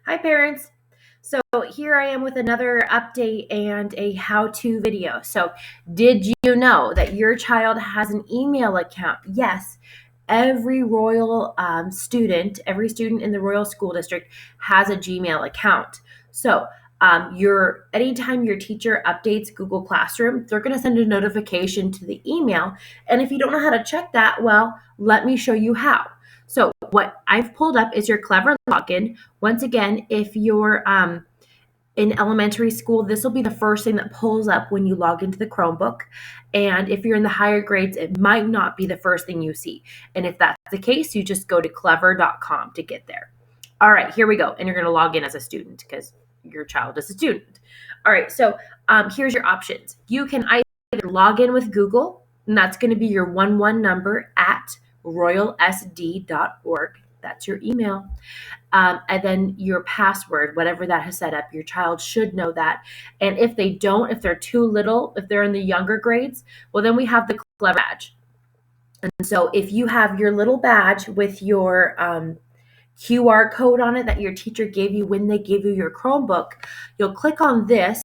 Hi parents. So here I am with another update and a how-to video. So did you know that your child has an email account? Yes, every Royal every student in the Royal School District has a Gmail account. So anytime your teacher updates Google Classroom, they're going to send a notification to the email. And if you don't know how to check that, well, let me show you how. So what I've pulled up is your Clever login. Once again, if you're in elementary school, this will be the first thing that pulls up when you log into the Chromebook. And if you're in the higher grades, it might not be the first thing you see. And if that's the case, you just go to clever.com to get there. All right, here we go. And you're going to log in as a student because your child is a student. All right, so here's your options. You can either log in with Google, and that's going to be your 11 number at royalsd.org. That's your email. And then your password, whatever that has set up, your child should know that. And if they don't, if they're too little, if they're in the younger grades, well, then we have the Clever badge. And so if you have your little badge with your QR code on it that your teacher gave you when they gave you your Chromebook, you'll click on this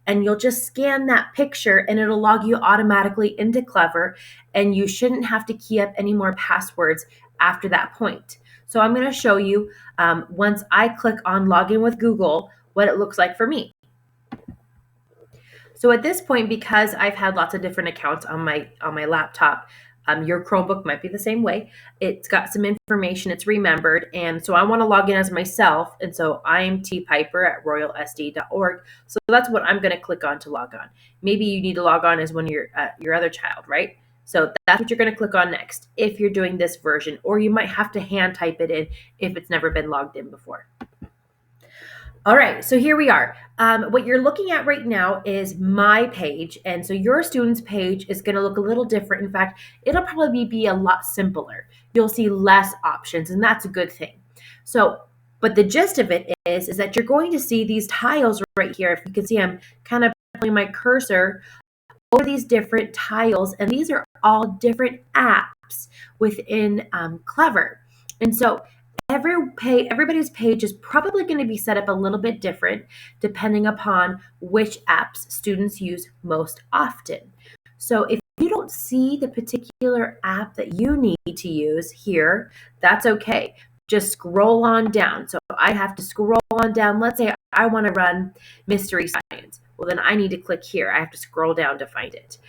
and you'll just scan that picture and it'll log you automatically into Clever, and you shouldn't have to key up any more passwords after that point. So I'm going to show you once I click on login with Google what it looks like for me. So at this point, because I've had lots of different accounts on my laptop, your Chromebook might be the same way. It's got some information, it's remembered, and so I want to log in as myself, and so I'm T Piper at royalsd.org. So that's what I'm going to click on to log on. Maybe you need to log on as one of your other child, right? So that's what you're going to click on next if you're doing this version, or you might have to hand type it in if it's never been logged in before. All right, so here we are. What you're looking at right now is my page, and so your student's page is going to look a little different. In fact, it'll probably be a lot simpler. You'll see less options, and that's a good thing. So, but the gist of it is that you're going to see these tiles right here. If you can see, I'm kind of putting my cursor over these different tiles, and these are all different apps within Clever. And so everybody's page is probably going to be set up a little bit different depending upon which apps students use most often. So if you don't see the particular app that you need to use here, that's okay. Just scroll on down. So I have to scroll on down. Let's say I want to run Mystery Science. Well, then I need to click here. I have to scroll down to find it.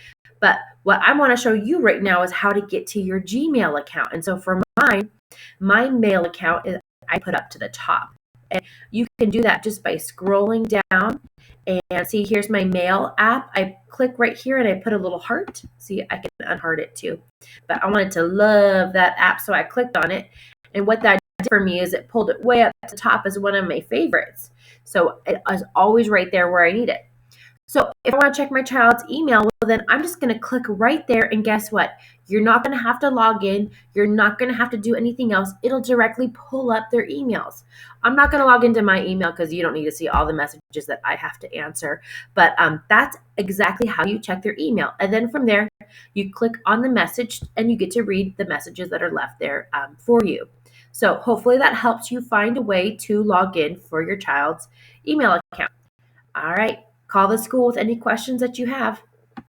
But what I want to show you right now is how to get to your Gmail account. And so for mine, my mail account is I put up to the top. And you can do that just by scrolling down and see, here's my mail app. I click right here and I put a little heart. See, I can unheart it too. But I wanted to love that app, so I clicked on it. And what that did for me is it pulled it way up to the top as one of my favorites. So it is always right there where I need it. So if I want to check my child's email, well, then I'm just going to click right there, and guess what? You're not going to have to log in. You're not going to have to do anything else. It'll directly pull up their emails. I'm not going to log into my email because you don't need to see all the messages that I have to answer. But that's exactly how you check their email. And then from there, you click on the message and you get to read the messages that are left there for you. So hopefully that helps you find a way to log in for your child's email account. All right. Call the school with any questions that you have.